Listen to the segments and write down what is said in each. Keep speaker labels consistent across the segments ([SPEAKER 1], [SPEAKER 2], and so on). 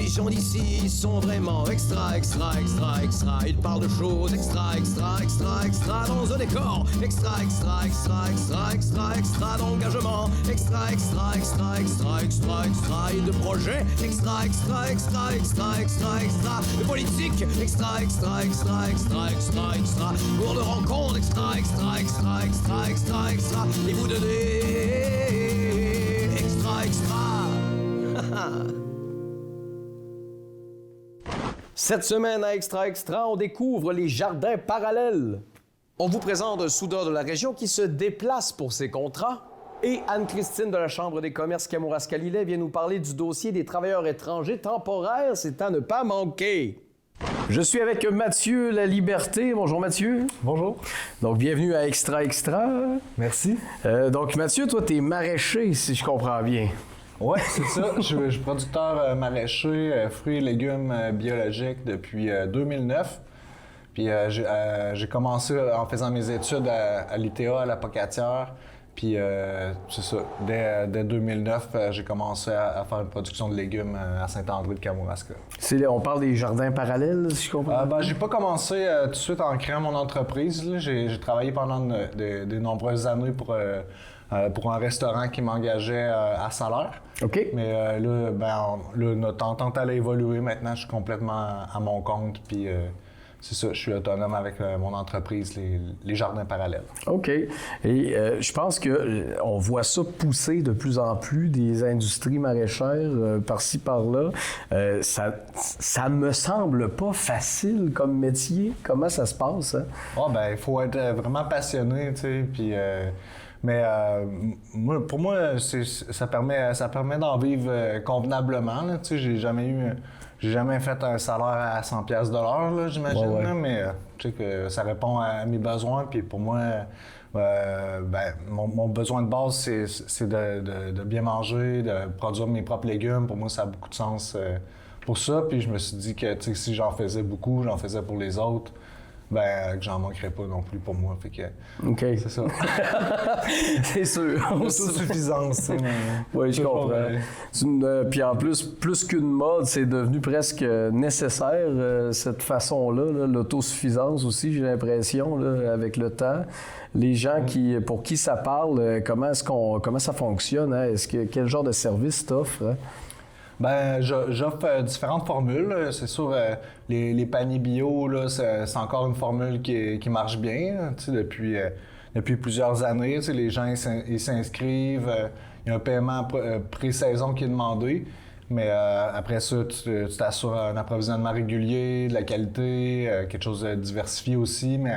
[SPEAKER 1] Les gens d'ici sont vraiment extra, extra, extra, extra. Ils parlent de choses extra, extra, extra, extra dans un décor. Extra, extra, extra, extra, extra, extra d'engagement. Extra, extra, extra, extra, extra, extra. Et de projets. Extra, extra, extra, extra, extra, extra. De politique. Extra, extra, extra, extra, extra, extra. Pour de rencontres. Extra, extra, extra, extra, extra, extra. Et vous donnez. Extra, extra. Cette semaine à Extra Extra, on découvre les jardins parallèles. On vous présente un soudeur de la région qui se déplace pour ses contrats. Et Anne-Christine de la Chambre des commerces Kamouraska-Lillet vient nous parler du dossier des travailleurs étrangers temporaires. C'est à ne pas manquer. Je suis avec Mathieu Laliberté. Bonjour Mathieu.
[SPEAKER 2] Bonjour.
[SPEAKER 1] Donc bienvenue à Extra Extra.
[SPEAKER 2] Merci.
[SPEAKER 1] Donc Mathieu, toi t'es maraîcher si je comprends bien.
[SPEAKER 2] Oui, c'est ça. Je suis producteur maraîcher, fruits et légumes biologiques depuis 2009. Puis j'ai commencé en faisant mes études à l'ITA, à la Pocatière. Puis c'est ça, dès 2009, j'ai commencé à faire une production de légumes à Saint-André de Kamouraska.
[SPEAKER 1] On parle des jardins parallèles, si je comprends bien?
[SPEAKER 2] J'ai pas commencé tout de suite en créant mon entreprise. Là. J'ai travaillé pendant de nombreuses années pour un restaurant qui m'engageait à salaire.
[SPEAKER 1] OK.
[SPEAKER 2] Mais là, notre entente allait évoluer. Maintenant, je suis complètement à mon compte. Puis c'est ça, je suis autonome avec mon entreprise, les jardins parallèles. OK. Et
[SPEAKER 1] je pense qu'on voit ça pousser de plus en plus, des industries maraîchères par-ci, par-là. Ça me semble pas facile comme métier. Comment ça se passe, hein?
[SPEAKER 2] Il faut être vraiment passionné, tu sais, puis... Mais pour moi, ça permet d'en vivre convenablement. Là. Tu sais, j'ai jamais fait un salaire à 100$ de l'heure, là, j'imagine.
[SPEAKER 1] Ouais.
[SPEAKER 2] Là, mais tu sais que ça répond à mes besoins. Puis pour moi, mon besoin de base, c'est de bien manger, de produire mes propres légumes. Pour moi, ça a beaucoup de sens pour ça. Puis je me suis dit que si j'en faisais beaucoup, j'en faisais pour les autres. Que j'en manquerais pas non plus pour moi. Fait que,
[SPEAKER 1] OK.
[SPEAKER 2] C'est ça.
[SPEAKER 1] C'est sûr.
[SPEAKER 2] Autosuffisance.
[SPEAKER 1] Oui, je comprends. Puis en plus qu'une mode, c'est devenu presque nécessaire, cette façon-là, l'autosuffisance aussi, j'ai l'impression, là, avec le temps. Les gens pour qui ça parle, comment ça fonctionne? Hein? Quel genre de service t'offres? Hein?
[SPEAKER 2] J'offre différentes formules. C'est sûr, les paniers bio, là, c'est encore une formule qui marche bien, tu sais, depuis plusieurs années. Tu sais, les gens ils s'inscrivent, il y a un paiement pré-saison qui est demandé. Mais après ça, tu t'assures un approvisionnement régulier, de la qualité, quelque chose de diversifié aussi, mais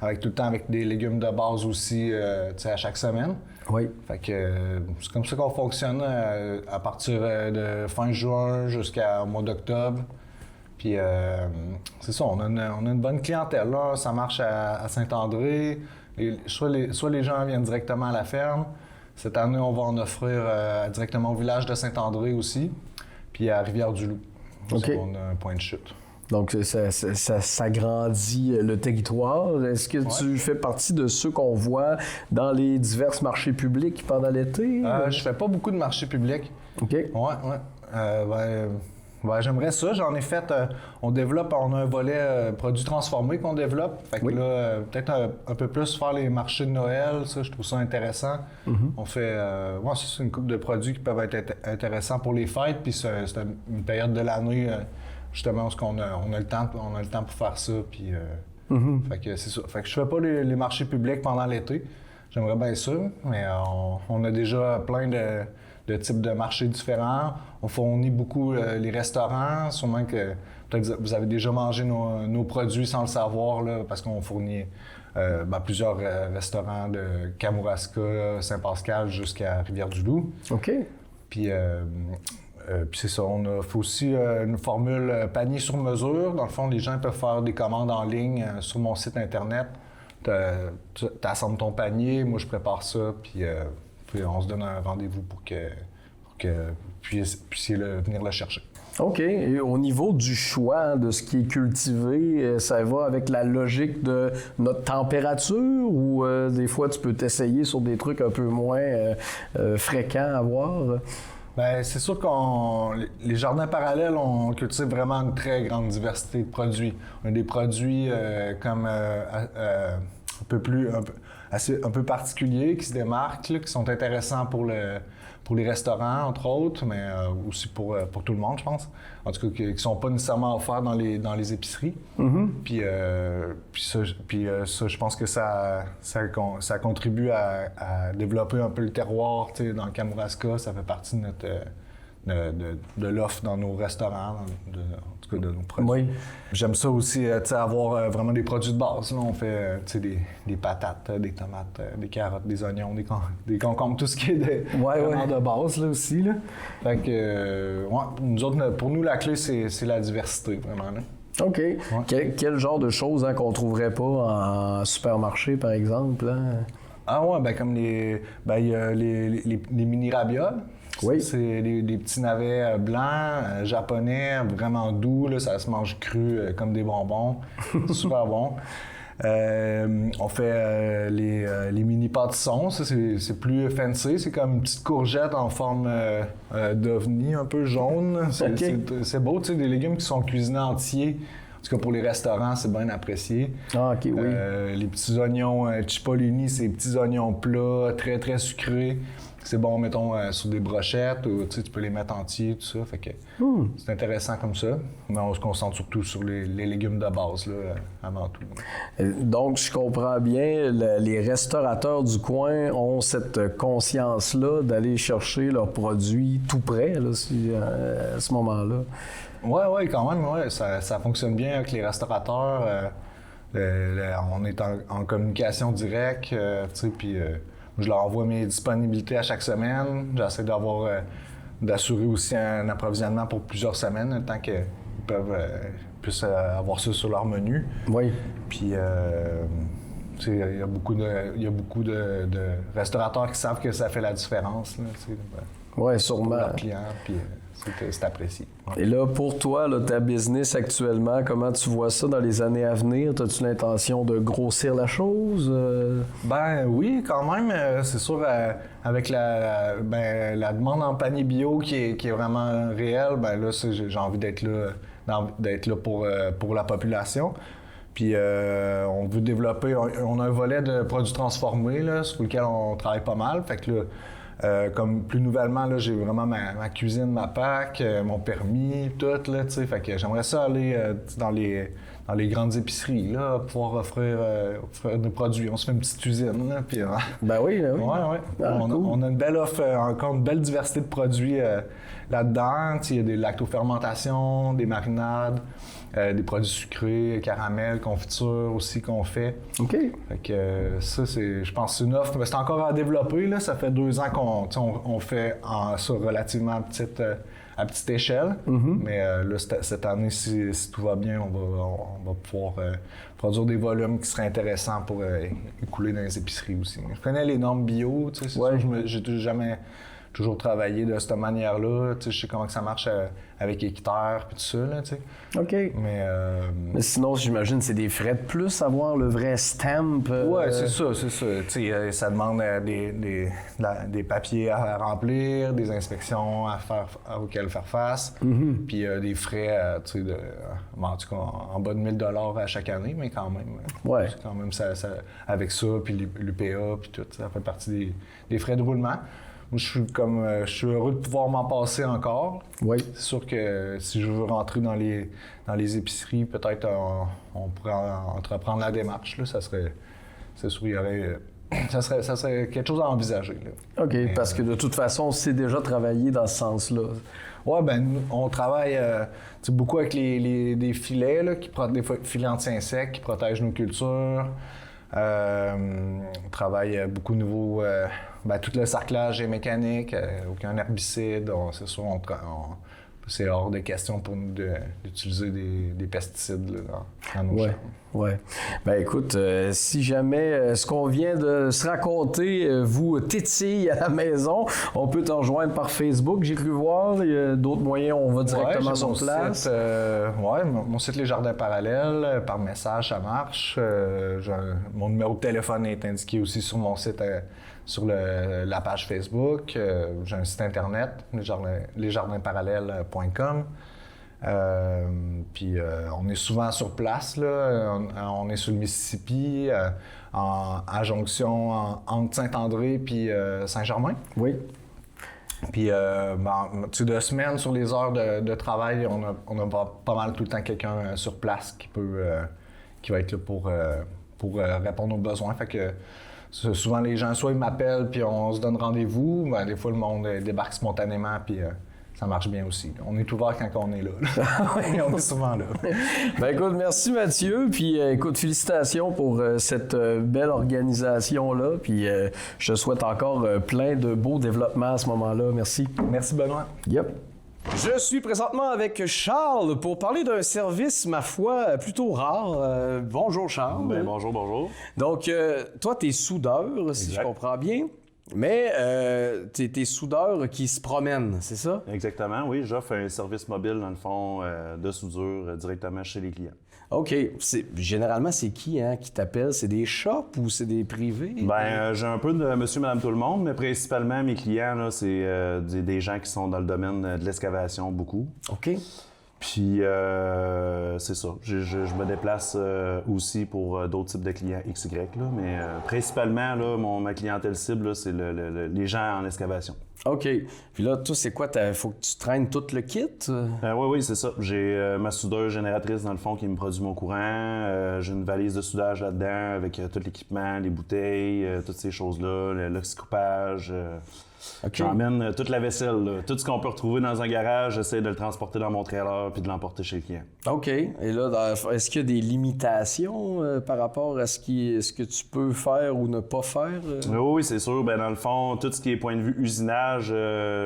[SPEAKER 2] avec tout le temps avec des légumes de base aussi, tu sais, à chaque semaine.
[SPEAKER 1] Oui.
[SPEAKER 2] Fait que c'est comme ça qu'on fonctionne à partir de fin juin jusqu'au mois d'octobre. Puis c'est ça, on a une bonne clientèle là. Ça marche à Saint-André. Soit les gens viennent directement à la ferme. Cette année, on va en offrir directement au village de Saint-André aussi. Puis à Rivière-du-Loup.
[SPEAKER 1] OK.
[SPEAKER 2] On a un point de chute.
[SPEAKER 1] Donc, ça grandit le territoire. Est-ce que tu fais partie de ceux qu'on voit dans les divers marchés publics pendant l'été?
[SPEAKER 2] Je fais pas beaucoup de marchés publics.
[SPEAKER 1] OK.
[SPEAKER 2] Ouais. J'aimerais ça. J'en ai fait... on a un volet produits transformés qu'on développe. Fait que là, peut-être un peu plus faire les marchés de Noël. Ça, je trouve ça intéressant. Mm-hmm. On fait... c'est une couple de produits qui peuvent être intéressants pour les fêtes. Puis c'est une période de l'année... justement, parce qu'on a le temps pour faire ça, puis fait que c'est ça. Fait que je fais pas les marchés publics pendant l'été. J'aimerais bien ça, mais on a déjà plein de types de marchés différents. On fournit beaucoup les restaurants, sûrement que peut-être vous avez déjà mangé nos produits sans le savoir, là, parce qu'on fournit plusieurs restaurants de Kamouraska, Saint-Pascal jusqu'à Rivière-du-Loup.
[SPEAKER 1] OK.
[SPEAKER 2] Puis c'est ça, on offre aussi une formule panier sur mesure. Dans le fond, les gens peuvent faire des commandes en ligne sur mon site Internet. Tu assembles ton panier, moi je prépare ça, puis on se donne un rendez-vous pour que vous puissiez venir le chercher.
[SPEAKER 1] OK. Et au niveau du choix de ce qui est cultivé, ça va avec la logique de notre température ou des fois tu peux t'essayer sur des trucs un peu moins fréquents à voir?
[SPEAKER 2] Ben, c'est sûr les jardins parallèles, on cultive vraiment une très grande diversité de produits. On a des produits comme un peu particuliers qui se démarquent, là, qui sont intéressants pour les restaurants, entre autres, mais aussi pour tout le monde, je pense. En tout cas, qui ne sont pas nécessairement offerts dans les épiceries.
[SPEAKER 3] Mm-hmm.
[SPEAKER 2] Puis ça, je pense que ça contribue à développer un peu le terroir. Tu sais, dans le Kamouraska, ça fait partie de l'offre dans nos restaurants, en tout cas de nos produits.
[SPEAKER 3] Oui.
[SPEAKER 2] J'aime ça aussi, avoir vraiment des produits de base. Là, on fait des patates, des tomates, des carottes, des oignons, des concombres, tout ce qui est vraiment de base là, aussi. Là. Fait que, nous autres, pour nous, la clé, c'est la diversité, vraiment. Là.
[SPEAKER 3] OK. Ouais. Quel genre de choses qu'on ne trouverait pas en supermarché, par exemple? Hein?
[SPEAKER 2] Ah ouais, ben comme il y a les mini ravioles.
[SPEAKER 3] Oui.
[SPEAKER 2] C'est des petits navets blancs, japonais, vraiment doux. Là, ça se mange cru comme des bonbons. C'est super bon. On fait les mini pâtissons. Ça, c'est plus fancy. C'est comme une petite courgette en forme d'ovni, un peu jaune. C'est beau, tu sais, des légumes qui sont cuisinés entiers. En tout cas, pour les restaurants, c'est bien apprécié.
[SPEAKER 3] Ah, OK, oui.
[SPEAKER 2] Les petits oignons cipollini, c'est des petits oignons plats, très, très sucrés. C'est bon, mettons, sur des brochettes, ou tu peux les mettre entiers, tout ça. Fait que c'est intéressant comme ça. Mais on se concentre surtout sur les légumes de base, là, avant tout.
[SPEAKER 3] Donc, je comprends bien, les restaurateurs du coin ont cette conscience-là d'aller chercher leurs produits tout près, là, à ce moment-là.
[SPEAKER 2] Oui, quand même, ouais. Ça fonctionne bien avec les restaurateurs. On est en communication directe, tu sais, puis... je leur envoie mes disponibilités à chaque semaine. J'essaie d'assurer aussi un approvisionnement pour plusieurs semaines, le temps qu'ils puissent avoir ça sur leur menu.
[SPEAKER 3] Oui.
[SPEAKER 2] Puis, il y a beaucoup de restaurateurs qui savent que ça fait la différence.
[SPEAKER 3] Oui, sûrement.
[SPEAKER 2] Pour leurs clients, puis c'est apprécié. Ouais.
[SPEAKER 3] Et là, pour toi, là, ta business actuellement, comment tu vois ça dans les années à venir? As-tu l'intention de grossir la chose?
[SPEAKER 2] Ben oui, quand même. C'est sûr, avec la demande en panier bio qui est vraiment réelle, ben là, j'ai envie d'être là pour la population. Puis on veut développer, on a un volet de produits transformés là, sur lequel on travaille pas mal. Fait que là, comme plus nouvellement, là, j'ai vraiment ma cuisine, ma PAC, mon permis, tout, là, tu sais. Fait que j'aimerais ça aller dans les grandes épiceries, là, pouvoir offrir des produits. On se fait une petite usine, là, puis...
[SPEAKER 3] Ben oui, ben oui.
[SPEAKER 2] Ouais.
[SPEAKER 3] Ah,
[SPEAKER 2] on a une belle offre, encore une belle diversité de produits là-dedans. Il y a des lactofermentations, des marinades, des produits sucrés, caramel, confiture aussi qu'on fait.
[SPEAKER 3] OK.
[SPEAKER 2] Fait que ça, je pense que c'est une offre, mais c'est encore à développer, là. Ça fait 2 ans qu'on fait ça relativement à petite échelle.
[SPEAKER 3] Mm-hmm.
[SPEAKER 2] Mais là, cette année, si tout va bien, on va pouvoir produire des volumes qui seraient intéressants pour écouler dans les épiceries aussi. Je connais les normes bio, tu sais, c'est sûr, j'ai jamais toujours travaillé de cette manière-là. Tu sais, je sais comment que ça marche avec Équiterre puis tout ça, là, tu sais.
[SPEAKER 3] OK.
[SPEAKER 2] Mais
[SPEAKER 3] sinon, j'imagine c'est des frais de plus avoir le vrai stamp.
[SPEAKER 2] Ouais, c'est ça. Tu sais, ça demande des papiers à remplir, des inspections auxquelles faire face, puis des frais, tu sais, en tout cas, en bas de 1 000 $ à chaque année, mais quand même.
[SPEAKER 3] Ouais.
[SPEAKER 2] Quand même, ça, avec ça, puis l'UPA, puis tout, ça fait partie des frais de roulement. Moi, je suis heureux de pouvoir m'en passer encore.
[SPEAKER 3] Oui.
[SPEAKER 2] C'est sûr que si je veux rentrer dans les épiceries, peut-être on pourrait entreprendre la démarche. Là, c'est sûr, il y aurait... Ça serait quelque chose à envisager. Là.
[SPEAKER 3] OK, parce que de toute façon, c'est déjà travaillé dans ce sens-là.
[SPEAKER 2] Oui, ben on travaille beaucoup avec des filets, là, des filets anti-insectes qui protègent nos cultures. On travaille beaucoup au niveau... tout le sarclage est mécanique, aucun herbicide. C'est sûr, c'est hors de question pour nous d'utiliser des pesticides là, dans nos champs.
[SPEAKER 3] Oui. Ben écoute, si jamais ce qu'on vient de se raconter vous tétille à la maison, on peut te rejoindre par Facebook, j'ai cru voir. Il y a d'autres moyens, on va directement sur place.
[SPEAKER 2] Mon site Les Jardins Parallèles, par message, ça marche. Mon numéro de téléphone est indiqué aussi sur mon site sur la page Facebook. J'ai un site internet, lesjardinparallèles.com. Puis on est souvent sur place, là. On est sur le Mississippi, à jonction entre Saint-André puis Saint-Germain.
[SPEAKER 3] Oui.
[SPEAKER 2] Puis de semaine, sur les heures de travail, on a pas mal tout le temps quelqu'un sur place qui va être là pour répondre aux besoins. Fait que souvent les gens, soit ils m'appellent puis on se donne rendez-vous, des fois le monde débarque spontanément puis ça marche bien aussi. On est ouvert quand on est là. On est souvent là.
[SPEAKER 3] Écoute, merci Mathieu, puis écoute, félicitations pour cette belle organisation-là, puis je te souhaite encore plein de beaux développements à ce moment-là. Merci.
[SPEAKER 2] Merci Benoît.
[SPEAKER 3] Yep.
[SPEAKER 4] Je suis présentement avec Charles pour parler d'un service, ma foi, plutôt rare. Bonjour Charles.
[SPEAKER 5] Bonjour.
[SPEAKER 4] Donc, toi, tu es soudeur, si je comprends bien, mais tu es soudeur qui se promène, c'est ça?
[SPEAKER 5] Exactement, oui. J'offre un service mobile, dans le fond, de soudure directement chez les clients.
[SPEAKER 4] OK. Généralement, c'est qui qui t'appelle? C'est des shops ou c'est des privés?
[SPEAKER 5] J'ai un peu de monsieur, madame, tout le monde, mais principalement, mes clients, là, c'est des gens qui sont dans le domaine de l'excavation, beaucoup.
[SPEAKER 4] OK.
[SPEAKER 5] Puis, c'est ça. Je me déplace aussi pour d'autres types de clients XY, là, mais principalement, là, ma clientèle cible, là, c'est les gens en excavation.
[SPEAKER 4] OK. Puis là, toi, c'est quoi? Faut que tu traînes tout le kit?
[SPEAKER 5] Oui, c'est ça. J'ai ma soudeuse génératrice, dans le fond, qui me produit mon courant. J'ai une valise de soudage là-dedans avec tout l'équipement, les bouteilles, toutes ces choses-là, l'oxycoupage.
[SPEAKER 4] Okay.
[SPEAKER 5] J'emmène toute la vaisselle, là. Tout ce qu'on peut retrouver dans un garage, j'essaie de le transporter dans mon trailer puis de l'emporter chez le client.
[SPEAKER 4] OK. Et là, est-ce qu'il y a des limitations par rapport à ce que tu peux faire ou ne pas faire?
[SPEAKER 5] Oui, c'est sûr. Dans le fond, tout ce qui est point de vue usinage,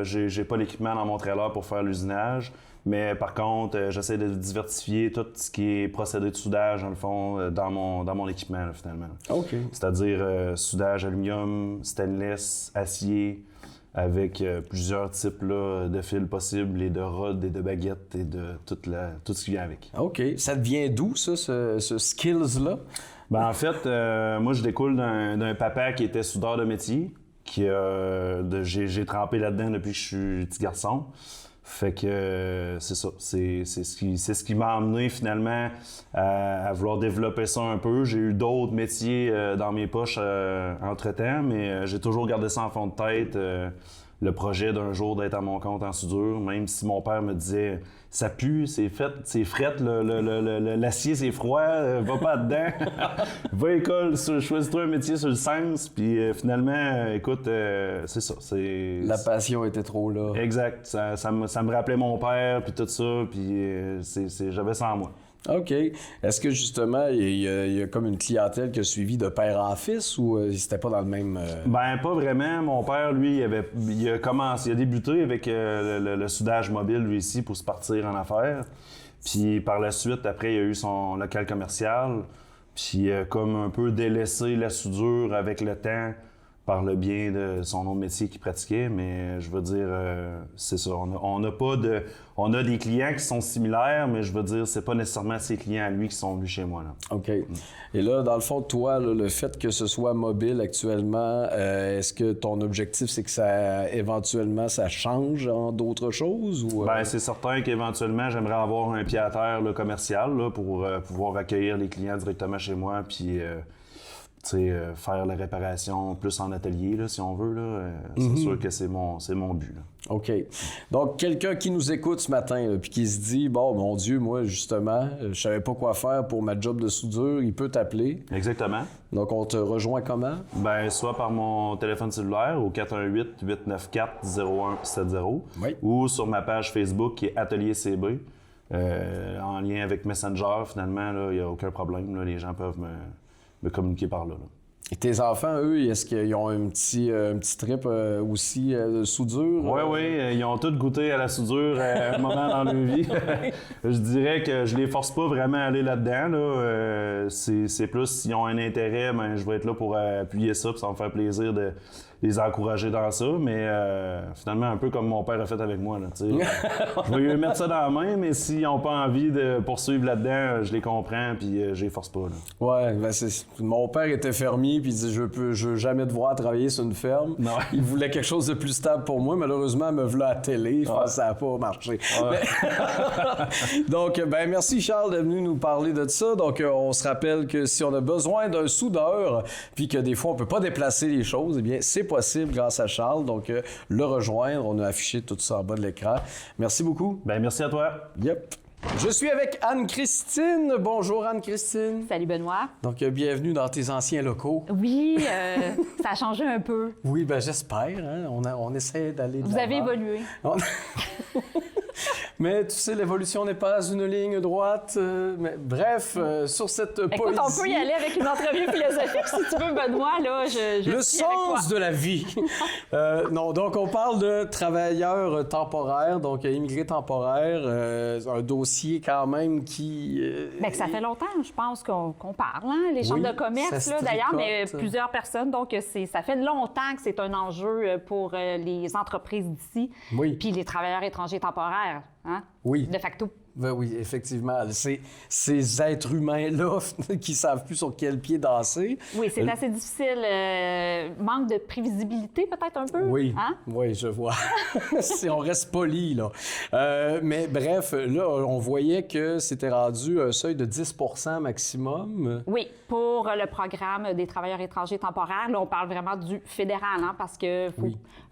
[SPEAKER 5] j'ai pas l'équipement dans mon trailer pour faire l'usinage. Mais par contre, j'essaie de diversifier tout ce qui est procédé de soudage, dans le fond, dans mon équipement, là, finalement.
[SPEAKER 4] OK.
[SPEAKER 5] C'est-à-dire soudage aluminium, stainless, acier, avec plusieurs types là, de fils possibles, et de rods, et de baguettes, et de tout ce qui vient avec.
[SPEAKER 4] OK. Ça te vient d'où, ça, ce skills-là?
[SPEAKER 5] En fait, moi, je découle d'un papa qui était soudeur de métier, j'ai trempé là-dedans depuis que je suis petit garçon. Fait que c'est ça, c'est ce qui m'a amené finalement à vouloir développer ça un peu. J'ai eu d'autres métiers dans mes poches entre-temps, mais j'ai toujours gardé ça en fond de tête, le projet d'un jour d'être à mon compte en soudure, même si mon père me disait « ça pue, c'est frette, l'acier c'est froid, va pas dedans, va à l'école, choisis-toi un métier sur le sens », puis finalement, écoute, c'est ça.
[SPEAKER 4] La passion était trop là.
[SPEAKER 5] Exact, ça me rappelait mon père, puis tout ça, puis j'avais ça en moi.
[SPEAKER 4] OK. Est-ce que justement, il y a comme une clientèle qui a suivi de père en fils ou c'était pas dans le même...
[SPEAKER 5] Pas vraiment. Mon père, lui, il a débuté avec le soudage mobile, lui, ici, pour se partir en affaires. Puis par la suite, après, il a eu son local commercial. Puis il a comme un peu délaissé la soudure avec le temps par le bien de son autre métier qu'il pratiquait, mais je veux dire, c'est ça. On a des clients qui sont similaires, mais je veux dire, c'est pas nécessairement ces clients à lui qui sont venus chez moi, là.
[SPEAKER 4] OK. Et là, dans le fond, toi, là, le fait que ce soit mobile actuellement, est-ce que ton objectif, c'est que éventuellement, ça change en d'autres choses? Ou,
[SPEAKER 5] c'est certain qu'éventuellement, j'aimerais avoir un pied à terre là, commercial là, pour pouvoir accueillir les clients directement chez moi, puis faire la réparation plus en atelier, là, si on veut. Là, c'est sûr que c'est mon but. Là.
[SPEAKER 4] OK. Donc, quelqu'un qui nous écoute ce matin, puis qui se dit, bon, mon Dieu, moi, justement, je savais pas quoi faire pour ma job de soudure, il peut t'appeler.
[SPEAKER 5] Exactement.
[SPEAKER 4] Donc, on te rejoint comment?
[SPEAKER 5] Soit par mon téléphone cellulaire au 418-894-0170
[SPEAKER 4] oui.
[SPEAKER 5] Ou sur ma page Facebook qui est Atelier CB. En lien avec Messenger, finalement, il n'y a aucun problème. Là, les gens peuvent me communiquer par là.
[SPEAKER 4] Et tes enfants, eux, est-ce qu'ils ont un petit trip aussi de soudure?
[SPEAKER 5] Oui, ils ont tous goûté à la soudure à un moment dans leur vie. Je dirais que je les force pas vraiment à aller là-dedans. Là. C'est plus s'ils ont un intérêt, je vais être là pour appuyer ça, puis ça va me faire plaisir les encourager dans ça, mais finalement, un peu comme mon père a fait avec moi. Là, je vais lui mettre ça dans la main, mais s'ils n'ont pas envie de poursuivre là-dedans, je les comprends, puis je les force pas. Là.
[SPEAKER 4] Ouais, ben mon père était fermier, puis il dit je veux jamais devoir travailler sur une ferme.
[SPEAKER 5] Non.
[SPEAKER 4] Il voulait quelque chose de plus stable pour moi. Malheureusement, me voilà à la télé, je pense que ça n'a pas marché.
[SPEAKER 5] Ouais.
[SPEAKER 4] Donc, ben merci Charles d'être venu nous parler de ça. Donc, on se rappelle que si on a besoin d'un soudeur, puis que des fois on peut pas déplacer les choses, eh bien c'est possible grâce à Charles. Donc, le rejoindre, on a affiché tout ça en bas de l'écran. Merci beaucoup.
[SPEAKER 5] Ben merci à toi.
[SPEAKER 4] Yep. Je suis avec Anne-Christine. Bonjour Anne-Christine.
[SPEAKER 6] Salut Benoît.
[SPEAKER 4] Donc, bienvenue dans tes anciens locaux.
[SPEAKER 6] Oui, ça a changé un peu.
[SPEAKER 4] Oui, ben j'espère. Hein? On essaie d'aller de
[SPEAKER 6] Vous avez évolué.
[SPEAKER 4] Mais tu sais, l'évolution n'est pas une ligne droite. Mais bref, sur cette poésie...
[SPEAKER 6] Écoute, on peut y aller avec une entrevue philosophique si tu veux, Benoît. Là, je
[SPEAKER 4] le
[SPEAKER 6] suis avec toi.
[SPEAKER 4] sens de la vie. Non, donc on parle de travailleurs temporaires, donc immigrés temporaires, un dossier quand même qui...
[SPEAKER 6] Bien, que ça fait longtemps, je pense, qu'on parle. Hein? Les chambres de commerce, là, d'ailleurs, mais plusieurs personnes. Donc, ça fait longtemps que c'est un enjeu pour les entreprises d'ici.
[SPEAKER 4] Oui.
[SPEAKER 6] Puis les travailleurs étrangers temporaires. Hein?
[SPEAKER 4] Oui.
[SPEAKER 6] De facto.
[SPEAKER 4] Ben oui, effectivement. Ces êtres humains-là qui ne savent plus sur quel pied danser.
[SPEAKER 6] Oui, c'est assez difficile. Manque de prévisibilité, peut-être un peu.
[SPEAKER 4] Oui,
[SPEAKER 6] hein?
[SPEAKER 4] Oui, je vois. Si on reste poli, là. Mais bref, là, on voyait que c'était rendu un seuil de 10 % maximum.
[SPEAKER 6] Oui, pour le programme des travailleurs étrangers temporaires, là, on parle vraiment du fédéral, hein, parce que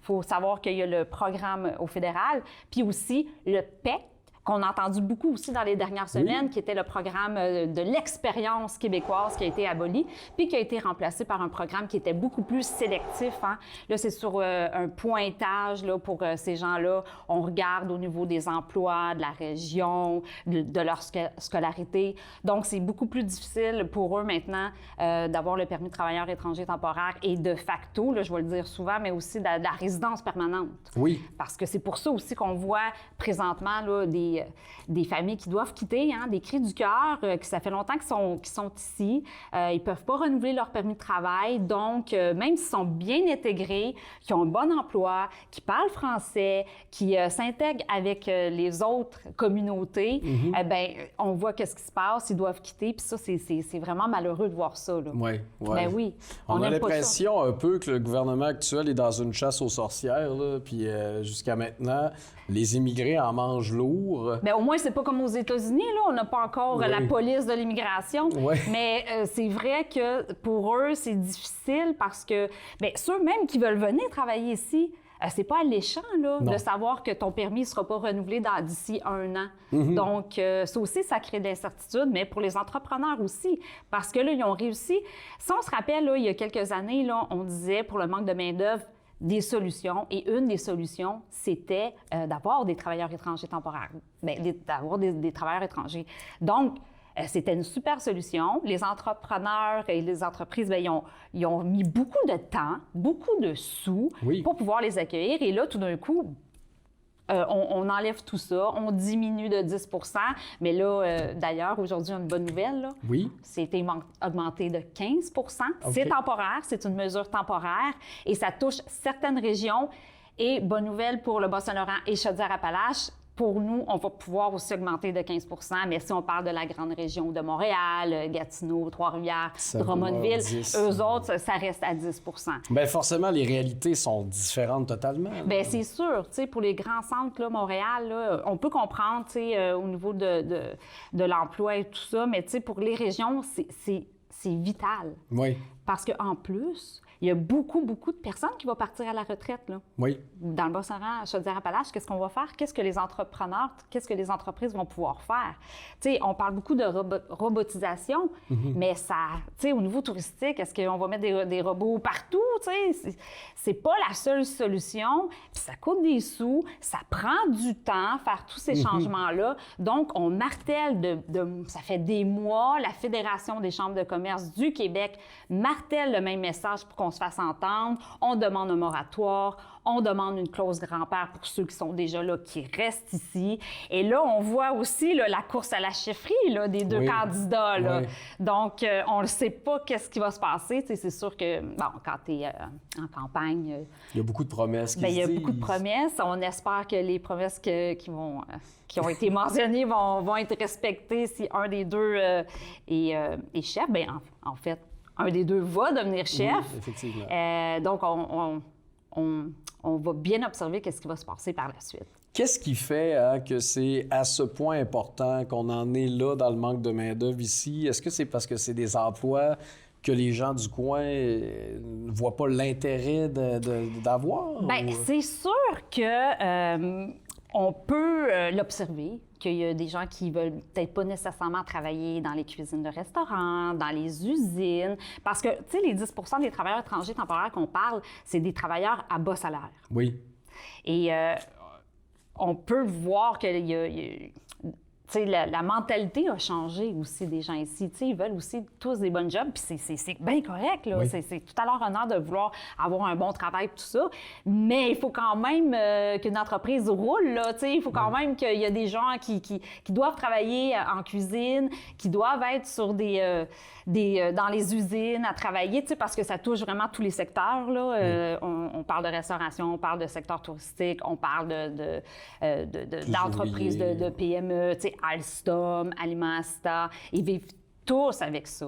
[SPEAKER 6] faut savoir qu'il y a le programme au fédéral, puis aussi le PEC, qu'on a entendu beaucoup aussi dans les dernières semaines, qui était le programme de l'expérience québécoise qui a été aboli, puis qui a été remplacé par un programme qui était beaucoup plus sélectif. Hein. Là, c'est sur un pointage là, pour ces gens-là. On regarde au niveau des emplois, de la région, de leur scolarité. Donc, c'est beaucoup plus difficile pour eux maintenant d'avoir le permis de travailleur étranger temporaire et de facto, là, je vais le dire souvent, mais aussi de la résidence permanente.
[SPEAKER 4] Oui. Parce
[SPEAKER 6] que c'est pour ça aussi qu'on voit présentement là, des familles qui doivent quitter, hein, des cris du cœur, que ça fait longtemps qu'ils sont ici. Ils ne peuvent pas renouveler leur permis de travail. Donc, même s'ils sont bien intégrés, qui ont un bon emploi, qui parlent français, qui s'intègrent avec les autres communautés, on voit qu'est-ce qui se passe, ils doivent quitter. Puis ça, c'est vraiment malheureux de voir ça. Là.
[SPEAKER 4] Oui, oui.
[SPEAKER 6] Ben oui.
[SPEAKER 4] On a l'impression un peu que le gouvernement actuel est dans une chasse aux sorcières. Là, puis jusqu'à maintenant, les immigrés en mangent lourd.
[SPEAKER 6] Bien, au moins, c'est pas comme aux États-Unis, là. On n'a pas encore la police de l'immigration.
[SPEAKER 4] Oui.
[SPEAKER 6] Mais c'est vrai que pour eux, c'est difficile parce que ceux même qui veulent venir travailler ici, c'est pas alléchant, là, de savoir que ton permis ne sera pas renouvelé d'ici 1 an. Mm-hmm. Donc, ça aussi, ça crée de l'incertitude, mais pour les entrepreneurs aussi. Parce que là, ils ont réussi. Si on se rappelle, là, il y a quelques années, là, on disait pour le manque de main-d'œuvre, des solutions. Et une des solutions, c'était d'avoir des travailleurs étrangers temporaires, d'avoir des travailleurs étrangers. Donc, c'était une super solution. Les entrepreneurs et les entreprises, ils ont mis beaucoup de temps, beaucoup de sous pour pouvoir les accueillir. Et là, tout d'un coup, on enlève tout ça, on diminue de 10 %. Mais là, d'ailleurs, aujourd'hui, on a une bonne nouvelle. Là.
[SPEAKER 4] Oui.
[SPEAKER 6] C'était augmenté de 15 %. Okay. C'est temporaire, c'est une mesure temporaire et ça touche certaines régions. Et bonne nouvelle pour le Bas-Saint-Laurent et Chaudière-Appalaches. Pour nous, on va pouvoir aussi augmenter de 15 %, mais si on parle de la grande région de Montréal, Gatineau, Trois-Rivières, Drummondville, eux autres, ça reste à 10 %
[SPEAKER 4] Bien, forcément, les réalités sont différentes totalement.
[SPEAKER 6] Bien, c'est sûr. Tu sais, pour les grands centres, là, Montréal, là, on peut comprendre, tu sais, au niveau de l'emploi et tout ça, mais tu sais, pour les régions, c'est vital.
[SPEAKER 4] Oui.
[SPEAKER 6] Parce qu'en plus, il y a beaucoup de personnes qui vont partir à la retraite. Là.
[SPEAKER 4] Oui.
[SPEAKER 6] Dans le Bas-Saint-Laurent, à Chaudière-Appalaches, qu'est-ce qu'on va faire? Qu'est-ce que les entrepreneurs, qu'est-ce que les entreprises vont pouvoir faire? Tu sais, on parle beaucoup de robotisation, mais ça, tu sais, au niveau touristique, est-ce qu'on va mettre des robots partout? Tu sais, c'est pas la seule solution. Puis ça coûte des sous, ça prend du temps faire tous ces changements-là. Donc, on martèle ça fait des mois, la Fédération des chambres de commerce du Québec martèle le même message pour qu'on se fasse entendre, on demande un moratoire, on demande une clause grand-père pour ceux qui sont déjà là, qui restent ici. Et là, on voit aussi là, la course à la chefferie là, des deux candidats. Là.
[SPEAKER 4] Oui.
[SPEAKER 6] Donc, on ne sait pas qu'est-ce qui va se passer. Tu sais, c'est sûr que, bon, quand tu es en campagne...
[SPEAKER 4] Il y a beaucoup de promesses qui
[SPEAKER 6] il y a
[SPEAKER 4] se
[SPEAKER 6] beaucoup de
[SPEAKER 4] disent.
[SPEAKER 6] promesses. On espère que les promesses qui ont été mentionnées vont être respectées si un des deux est chef. Bien, en fait, un des deux va devenir chef.
[SPEAKER 4] Oui, effectivement.
[SPEAKER 6] Donc, on va bien observer qu'est-ce qui va se passer par la suite.
[SPEAKER 4] Qu'est-ce qui fait que c'est à ce point important qu'on en est là dans le manque de main-d'œuvre ici? Est-ce que c'est parce que c'est des emplois que les gens du coin ne voient pas l'intérêt d'avoir?
[SPEAKER 6] Bien, c'est sûr que on peut l'observer, qu'il y a des gens qui veulent peut-être pas nécessairement travailler dans les cuisines de restaurants, dans les usines, parce que, tu sais, les 10 des travailleurs étrangers temporaires qu'on parle, c'est des travailleurs à bas salaire.
[SPEAKER 4] Oui.
[SPEAKER 6] Et on peut voir que la mentalité a changé aussi des gens ici. T'sais, ils veulent aussi tous des bonnes jobs, puis c'est bien correct. Là.
[SPEAKER 4] Oui.
[SPEAKER 6] C'est tout à leur honneur de vouloir avoir un bon travail, tout ça. Mais il faut quand même qu'une entreprise roule. Là, il faut quand même qu'il y ait des gens qui doivent travailler en cuisine, qui doivent être sur dans les usines à travailler, parce que ça touche vraiment tous les secteurs. Là. On parle de restauration, on parle de secteur touristique, on parle d'entreprises de PME, Alstom, Alimasta, ils vivent tous avec ça.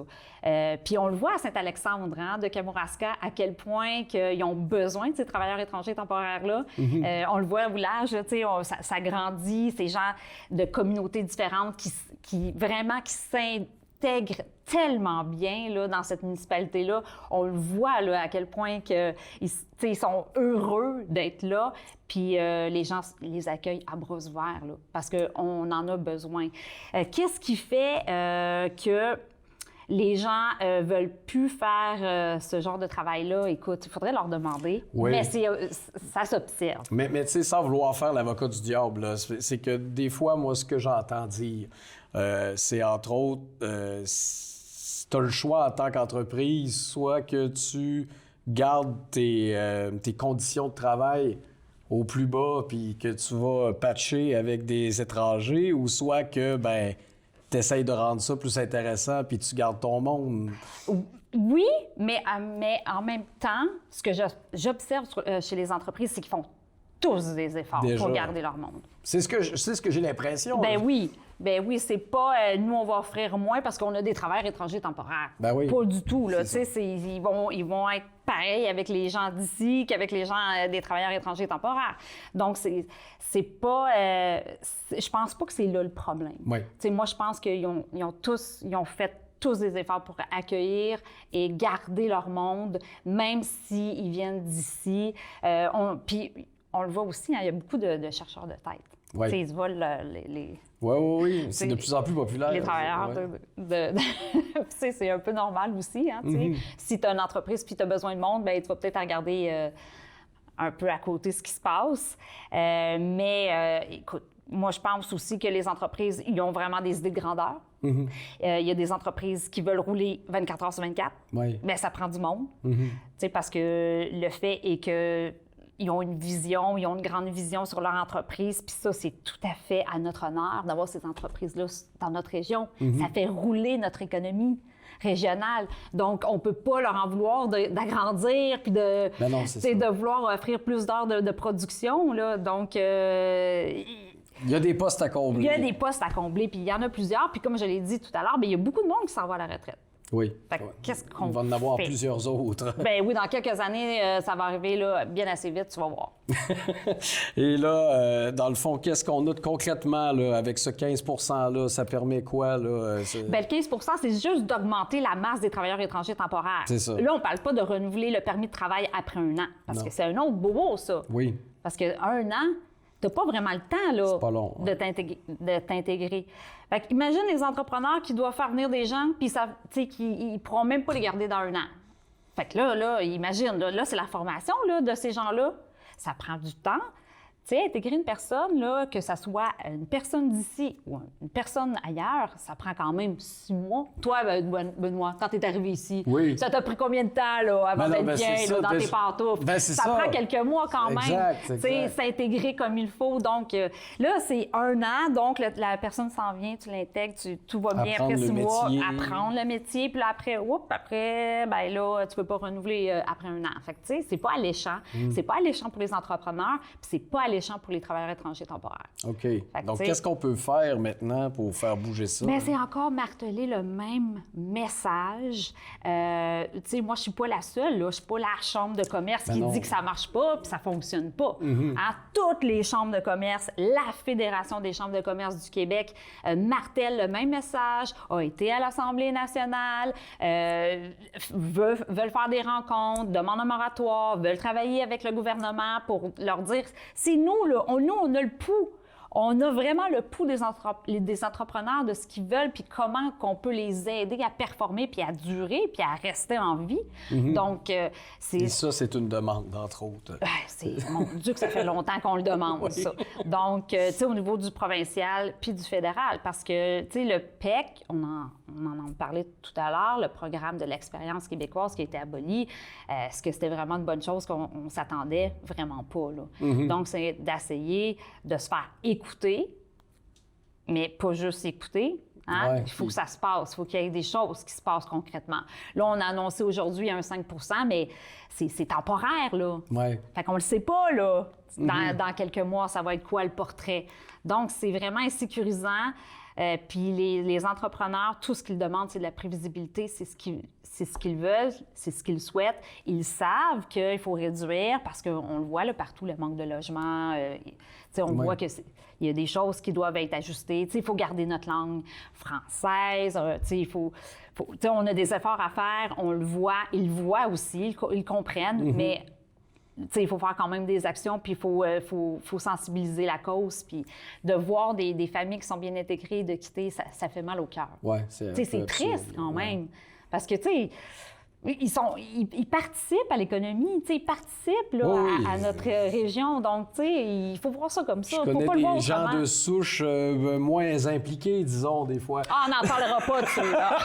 [SPEAKER 6] Puis on le voit à Saint-Alexandre, de Kamouraska, à quel point qu'ils ont besoin de ces travailleurs étrangers temporaires-là. On le voit au village, ça grandit, ces gens de communautés différentes qui s'intègrent tellement bien là, dans cette municipalité-là. On le voit là, à quel point ils sont heureux d'être là, puis les gens les accueillent à bras ouverts, là, parce qu'on en a besoin. Qu'est-ce qui fait que les gens veulent plus faire ce genre de travail-là? Écoute, il faudrait leur demander, mais ça s'observe.
[SPEAKER 4] Mais tu sais, sans vouloir faire l'avocat du diable, là, c'est que des fois, moi, ce que j'entends dire, c'est entre autres, tu as le choix en tant qu'entreprise, soit que tu gardes tes conditions de travail au plus bas puis que tu vas patcher avec des étrangers, ou soit que, tu essaies de rendre ça plus intéressant puis tu gardes ton monde.
[SPEAKER 6] Oui, mais en même temps, ce que j'observe chez les entreprises, c'est qu'ils font tous des efforts pour garder leur monde.
[SPEAKER 4] C'est ce que j'ai l'impression.
[SPEAKER 6] Ben oui, c'est pas nous, on va offrir moins parce qu'on a des travailleurs étrangers temporaires.
[SPEAKER 4] Ben oui.
[SPEAKER 6] Pas du tout, là. Tu sais, ils vont être pareils avec les gens d'ici qu'avec les gens des travailleurs étrangers temporaires. Donc, c'est pas... je pense pas que c'est là le problème.
[SPEAKER 4] Oui.
[SPEAKER 6] Tu sais, moi, je pense qu'ils ont fait tous des efforts pour accueillir et garder leur monde, même s'ils viennent d'ici. Puis, on le voit aussi, il y a beaucoup de chercheurs de tête.
[SPEAKER 4] Ouais.
[SPEAKER 6] Ils se volent les
[SPEAKER 4] Oui. C'est de plus en plus populaire.
[SPEAKER 6] Les travailleurs c'est un peu normal aussi. Hein, Si tu as une entreprise et tu as besoin de monde, tu vas peut-être regarder un peu à côté ce qui se passe. Écoute, moi, je pense aussi que les entreprises, ils ont vraiment des idées de grandeur. Il y a des entreprises qui veulent rouler 24 heures sur 24.
[SPEAKER 4] Oui.
[SPEAKER 6] Bien, ça prend du monde. Parce que le fait est que ils ont une vision, ils ont une grande vision sur leur entreprise, puis ça, c'est tout à fait à notre honneur d'avoir ces entreprises-là dans notre région. Ça fait rouler notre économie régionale. Donc, on ne peut pas leur en vouloir d'agrandir, puis de vouloir offrir plus d'heures de production. Là. Donc, il
[SPEAKER 4] y a des postes à combler.
[SPEAKER 6] Il y a des postes à combler, puis il y en a plusieurs. Puis comme je l'ai dit tout à l'heure, il y a beaucoup de monde qui s'en va à la retraite.
[SPEAKER 4] Oui.
[SPEAKER 6] Fait que, qu'est-ce qu'on
[SPEAKER 4] On va en avoir plusieurs autres.
[SPEAKER 6] Ben oui, dans quelques années, ça va arriver là, bien assez vite, tu vas voir.
[SPEAKER 4] Et là, dans le fond, qu'est-ce qu'on a concrètement là, avec ce 15 %-là? Ça permet quoi? Là,
[SPEAKER 6] Bien, le 15 % c'est juste d'augmenter la masse des travailleurs étrangers temporaires.
[SPEAKER 4] C'est ça.
[SPEAKER 6] Là, on ne parle pas de renouveler le permis de travail après 1 an, parce que c'est un autre bobo, ça.
[SPEAKER 4] Oui.
[SPEAKER 6] Parce que 1 an, tu n'as pas vraiment le temps là,
[SPEAKER 4] c'est pas long,
[SPEAKER 6] de t'intégrer. Fait que imagine les entrepreneurs qui doivent faire venir des gens, puis ils ne pourront même pas les garder dans 1 an. Fait que là imagine, là c'est la formation là, de ces gens-là. Ça prend du temps. sais, intégrer une personne, là, que ça soit une personne d'ici ou une personne ailleurs, ça prend quand même 6 mois. Toi, Benoît, quand tu es arrivé ici, ça t'a pris combien de temps là, avant d'être bien là, dans tes pantoufles? Ça prend quelques mois quand même. Tu sais, s'intégrer comme il faut. Donc, là, c'est 1 an. Donc, la personne s'en vient, tu l'intègres, tout va bien. Après 6 mois, apprendre le métier. Puis là, après, ben là, tu peux pas renouveler après 1 an. Fait que, tu sais, c'est pas alléchant. C'est pas alléchant pour les entrepreneurs, puis c'est pas alléchant pour les travailleurs étrangers temporaires.
[SPEAKER 4] OK. Donc, qu'est-ce qu'on peut faire maintenant pour faire bouger ça?
[SPEAKER 6] Bien, c'est encore marteler le même message. Tu sais, moi, je suis pas la seule, là. Je suis pas la chambre de commerce qui dit que ça marche pas puis ça fonctionne pas. Toutes les chambres de commerce, la Fédération des chambres de commerce du Québec martèle le même message, a été à l'Assemblée nationale, veulent faire des rencontres, demandent un moratoire, veulent travailler avec le gouvernement pour leur dire, c'est nous, là, on a le pouls. On a vraiment le pouls des entrepreneurs, de ce qu'ils veulent, puis comment qu'on peut les aider à performer, puis à durer, puis à rester en vie. Donc, c'est...
[SPEAKER 4] Et ça, c'est une demande, entre autres.
[SPEAKER 6] Mon Dieu que ça fait longtemps qu'on le demande, ça. Donc, tu sais, au niveau du provincial puis du fédéral, parce que, tu sais, le PEC, on en parlait tout à l'heure, le programme de l'expérience québécoise qui a été aboli, est-ce que c'était vraiment une bonne chose qu'on s'attendait? Vraiment pas, là. Donc, c'est d'essayer de se faire écouter, mais pas juste écouter. Hein?
[SPEAKER 4] Ouais.
[SPEAKER 6] Il faut que ça se passe, il faut qu'il y ait des choses qui se passent concrètement. Là, on a annoncé aujourd'hui un 5 % mais c'est temporaire, là.
[SPEAKER 4] Ouais.
[SPEAKER 6] Fait qu'on le sait pas, là. Dans quelques mois, ça va être quoi le portrait? Donc, c'est vraiment insécurisant. Puis les entrepreneurs, tout ce qu'ils demandent, c'est de la prévisibilité, c'est ce qu'ils veulent, c'est ce qu'ils souhaitent. Ils savent qu'il faut réduire parce qu'on le voit là, partout, le manque de logement. On voit qu'il y a des choses qui doivent être ajustées. Il faut garder notre langue française. On a des efforts à faire, on le voit, ils le voient aussi, ils comprennent, mais... il faut faire quand même des actions, puis il faut sensibiliser la cause, puis de voir des familles qui sont bien intégrées, de quitter, ça fait mal au cœur.
[SPEAKER 4] Oui,
[SPEAKER 6] c'est triste quand même, parce que, tu sais, ils participent à l'économie, ils participent là, à notre région, donc, tu sais, il faut voir ça comme ça.
[SPEAKER 4] Je connais
[SPEAKER 6] pas le voir
[SPEAKER 4] des gens
[SPEAKER 6] autrement.
[SPEAKER 4] de souche moins impliqués, disons, des fois.
[SPEAKER 6] Ah, on n'en parlera pas de ceux-là.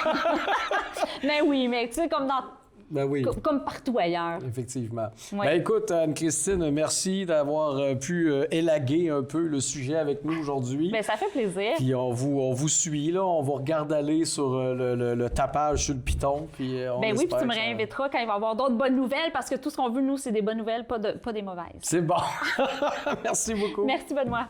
[SPEAKER 6] Mais oui, mais tu sais, comme dans...
[SPEAKER 4] Ben oui.
[SPEAKER 6] Comme partout ailleurs.
[SPEAKER 4] Effectivement.
[SPEAKER 6] Ouais.
[SPEAKER 4] Ben écoute, Anne-Christine, merci d'avoir pu élaguer un peu le sujet avec nous aujourd'hui.
[SPEAKER 6] Bien, ça fait plaisir.
[SPEAKER 4] Puis on vous suit, là. On vous regarde aller sur le tapage sur le piton. Puis
[SPEAKER 6] ben oui, puis tu me réinviteras quand il va y avoir d'autres bonnes nouvelles, parce que tout ce qu'on veut, nous, c'est des bonnes nouvelles, pas des mauvaises.
[SPEAKER 4] C'est bon. Merci beaucoup.
[SPEAKER 6] Merci, Benoît.